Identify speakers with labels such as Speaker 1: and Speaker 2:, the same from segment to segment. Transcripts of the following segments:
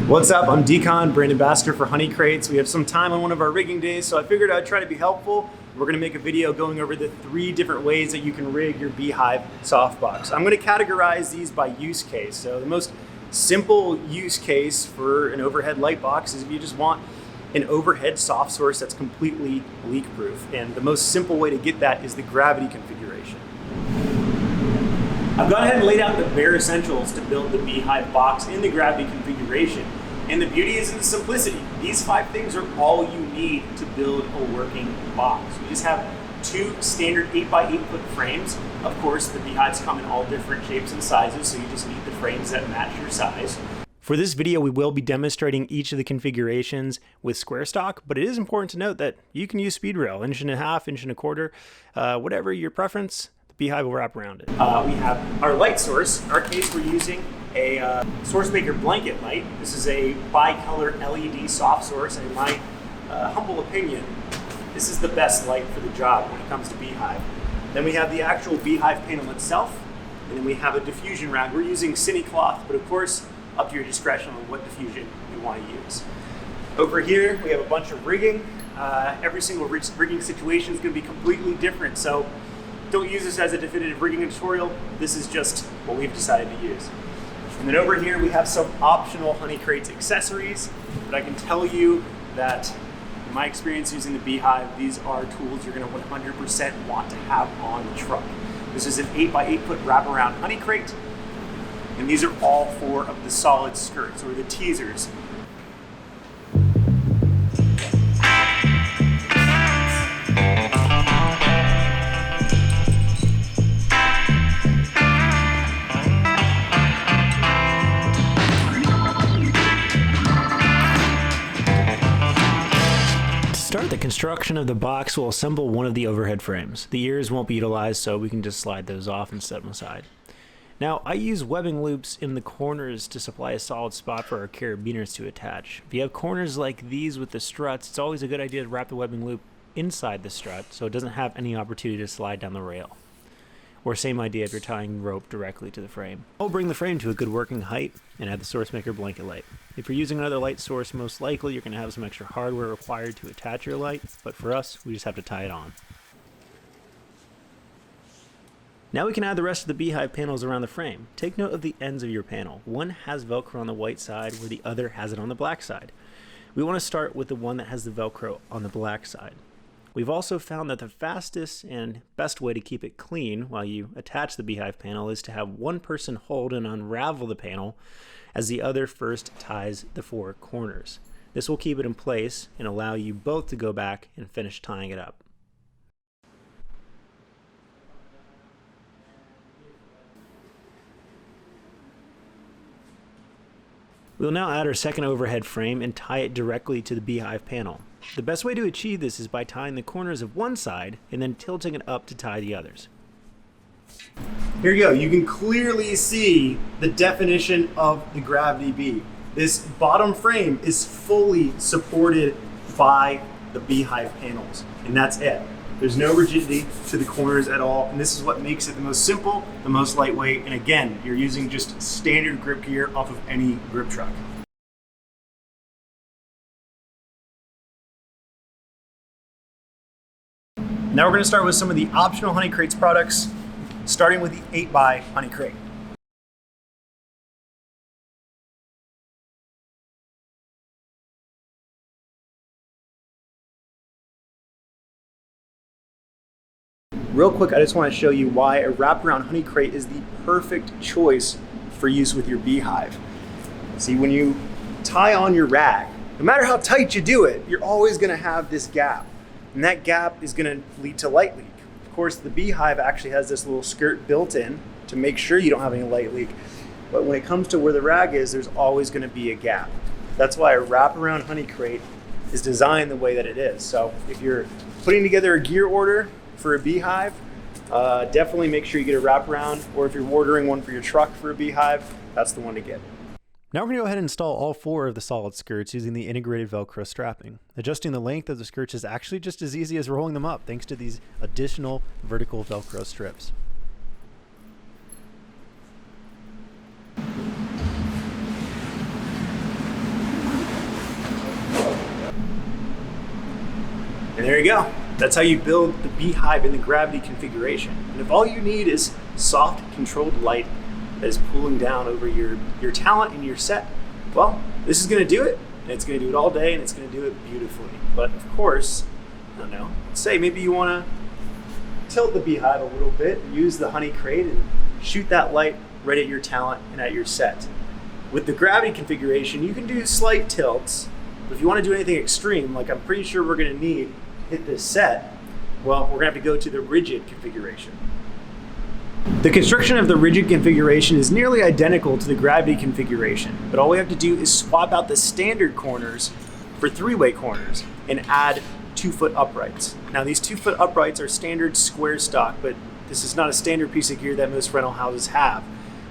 Speaker 1: What's up? I'm Decon, brand ambassador for Honeycrates. We have some time on one of our rigging days, so I figured I'd try to be helpful. We're gonna make a video going over the 3 different ways that you can rig your Beehive softbox. I'm gonna categorize these by use case. So the most simple use case for an overhead light box is if you just want an overhead soft source that's completely leak proof. And the most simple way to get that is the gravity configuration. I've gone ahead and laid out the bare essentials to build the Beehive box in the gravity configuration. And the beauty is in the simplicity. These 5 things are all you need to build a working box. We just have 2 standard 8x8 foot frames. Of course, the Beehives come in all different shapes and sizes, so you just need the frames that match your size. For this video, we will be demonstrating each of the configurations with square stock, but it is important to note that you can use speed rail, 1.5 inches, 1.25 inches, whatever your preference. Beehive will wrap around it. We have our light source. In our case, we're using a Source Maker blanket light. This is a bi-color LED soft source, and in my humble opinion, this is the best light for the job when it comes to Beehive. Then we have the actual Beehive panel itself, and then we have a diffusion rag. We're using cine cloth, but of course, up to your discretion on what diffusion you want to use. Over here, we have a bunch of rigging. Every single rigging situation is going to be completely different, so don't use this as a definitive rigging tutorial. This is just what we've decided to use. And then over here we have some optional Honeycrates accessories, but I can tell you that in my experience using the Beehive, these are tools you're going to 100% want to have on the truck. This is an 8x8 foot wraparound Honeycrate, and these are all 4 of the solid skirts, or the teasers. The construction of the box will assemble one of the overhead frames. The ears won't be utilized, so we can just slide those off and set them aside. Now, I use webbing loops in the corners to supply a solid spot for our carabiners to attach. If you have corners like these with the struts, it's always a good idea to wrap the webbing loop inside the strut so it doesn't have any opportunity to slide down the rail. Or same idea if you're tying rope directly to the frame. I'll bring the frame to a good working height and add the Source Maker blanket light. If you're using another light source, most likely you're going to have some extra hardware required to attach your light, but for us, we just have to tie it on. Now we can add the rest of the Beehive panels around the frame. Take note of the ends of your panel. One has Velcro on the white side where the other has it on the black side. We want to start with the one that has the Velcro on the black side. We've also found that the fastest and best way to keep it clean while you attach the Beehive panel is to have one person hold and unravel the panel as the other first ties the 4 corners. This will keep it in place and allow you both to go back and finish tying it up. We'll now add our second overhead frame and tie it directly to the Beehive panel. The best way to achieve this is by tying the corners of one side and then tilting it up to tie the others. Here you go. You can clearly see the definition of the Gravity Bee. This bottom frame is fully supported by the Beehive panels, and that's it. There's no rigidity to the corners at all, and this is what makes it the most simple, the most lightweight, and again, you're using just standard grip gear off of any grip truck. Now we're going to start with some of the optional Honeycrates products, starting with the 8x Honeycrate. Real quick, I just want to show you why a wraparound Honeycrate is the perfect choice for use with your Beehive. See, when you tie on your rag, no matter how tight you do it, you're always going to have this gap. And that gap is going to lead to light leak. Of course, the Beehive actually has this little skirt built in to make sure you don't have any light leak. But when it comes to where the rag is, there's always going to be a gap. That's why a wraparound Honeycrate is designed the way that it is. So if you're putting together a gear order for a Beehive, definitely make sure you get a wraparound, or if you're ordering one for your truck for a Beehive, that's the one to get. Now we're going to go ahead and install all 4 of the solid skirts using the integrated Velcro strapping. Adjusting the length of the skirts is actually just as easy as rolling them up thanks to these additional vertical Velcro strips. And there you go. That's how you build the Beehive in the gravity configuration. And if all you need is soft, controlled light that is pulling down over your talent and your set, well, this is going to do it. And it's going to do it all day, and it's going to do it beautifully. But of course, I don't know, say maybe you want to tilt the Beehive a little bit, use the Honeycrate, and shoot that light right at your talent and at your set. With the gravity configuration, you can do slight tilts, but if you want to do anything extreme, like I'm pretty sure we're going to need to hit this set, well, we're going to have to go to the rigid configuration. The construction of the rigid configuration is nearly identical to the gravity configuration, but all we have to do is swap out the standard corners for 3-way corners and add 2-foot uprights. Now these 2-foot uprights are standard square stock, but this is not a standard piece of gear that most rental houses have.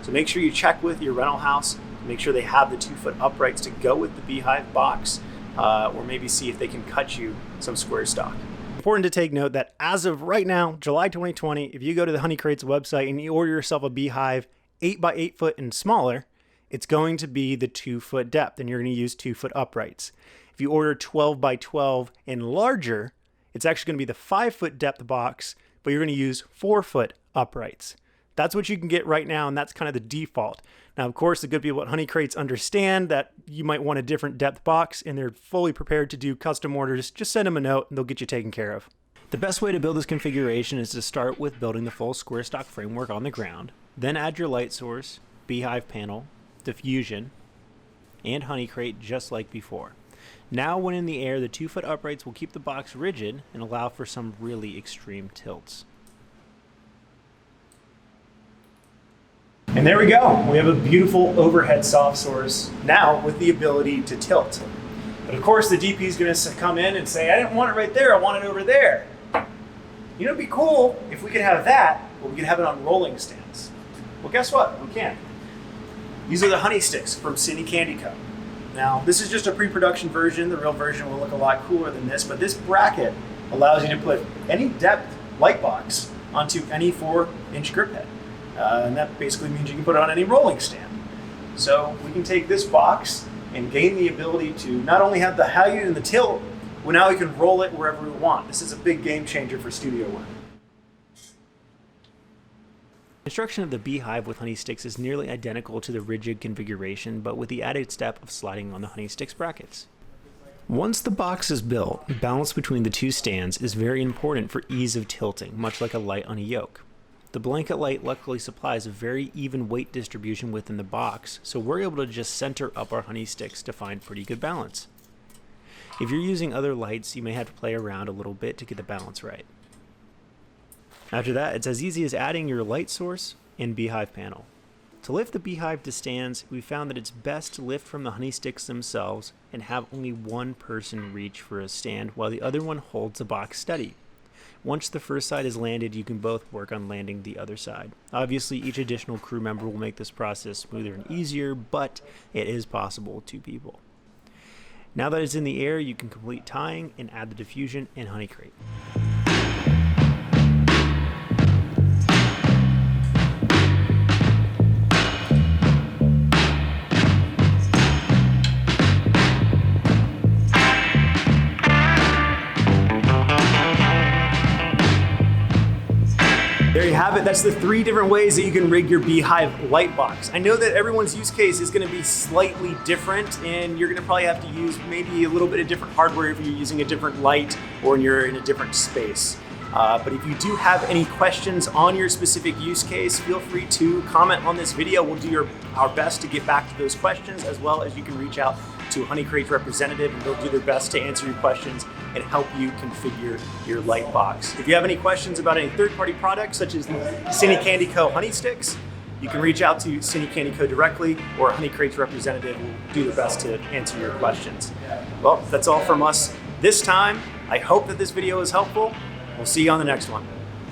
Speaker 1: So make sure you check with your rental house, make sure they have the 2-foot uprights to go with the Beehive box, or maybe see if they can cut you some square stock. Important to take note that as of right now, July 2020, if you go to the Honeycrate's website and you order yourself a Beehive 8 by 8 foot and smaller, it's going to be the 2-foot depth, and you're going to use 2-foot uprights. If you order 12 by 12 and larger, it's actually going to be the 5-foot depth box, but you're going to use 4-foot uprights. That's what you can get right now, and that's kind of the default. Now, of course, the good people at Honeycrates understand that you might want a different depth box, and they're fully prepared to do custom orders. Just send them a note, and they'll get you taken care of. The best way to build this configuration is to start with building the full square stock framework on the ground, then add your light source, Beehive panel, diffusion, and Honeycrate just like before. Now, when in the air, the 2-foot uprights will keep the box rigid and allow for some really extreme tilts. And there we go. We have a beautiful overhead soft source now with the ability to tilt. But of course, the DP is going to come in and say, I didn't want it right there, I want it over there. You know, it'd be cool if we could have that, but we could have it on rolling stands. Well, guess what? We can. These are the honey sticks from Cine Candy Co. Now, this is just a pre-production version. The real version will look a lot cooler than this, but this bracket allows you to put any depth light box onto any 4-inch grip head. And that basically means you can put it on any rolling stand. So we can take this box and gain the ability to not only have the height and the tilt, but now we can roll it wherever we want. This is a big game changer for studio work. Construction of the Beehive with honey sticks is nearly identical to the rigid configuration, but with the added step of sliding on the honey sticks brackets. Once the box is built, balance between the two stands is very important for ease of tilting, much like a light on a yoke. The blanket light luckily supplies a very even weight distribution within the box, so we're able to just center up our honey sticks to find pretty good balance. If you're using other lights, you may have to play around a little bit to get the balance right. After that, it's as easy as adding your light source and Beehive panel. To lift the Beehive to stands, we found that it's best to lift from the honey sticks themselves and have only one person reach for a stand while the other one holds the box steady. Once the first side is landed, you can both work on landing the other side. Obviously, each additional crew member will make this process smoother and easier, but it is possible with 2 people. Now that it's in the air, you can complete tying and add the diffusion and Honeycrate. There you have it. That's the 3 different ways that you can rig your Beehive light box. I know that everyone's use case is going to be slightly different, and you're going to probably have to use maybe a little bit of different hardware if you're using a different light or you're in a different space. But if you do have any questions on your specific use case, feel free to comment on this video. We'll do our best to get back to those questions, as well as you can reach out to a Honeycrate representative, and they'll do their best to answer your questions and help you configure your light box. If you have any questions about any third-party products, such as the Cine Candy Co. honey sticks, you can reach out to Cine Candy Co. directly, or a Honeycrate's representative will do their best to answer your questions. Well, that's all from us this time. I hope that this video is helpful. We'll see you on the next one.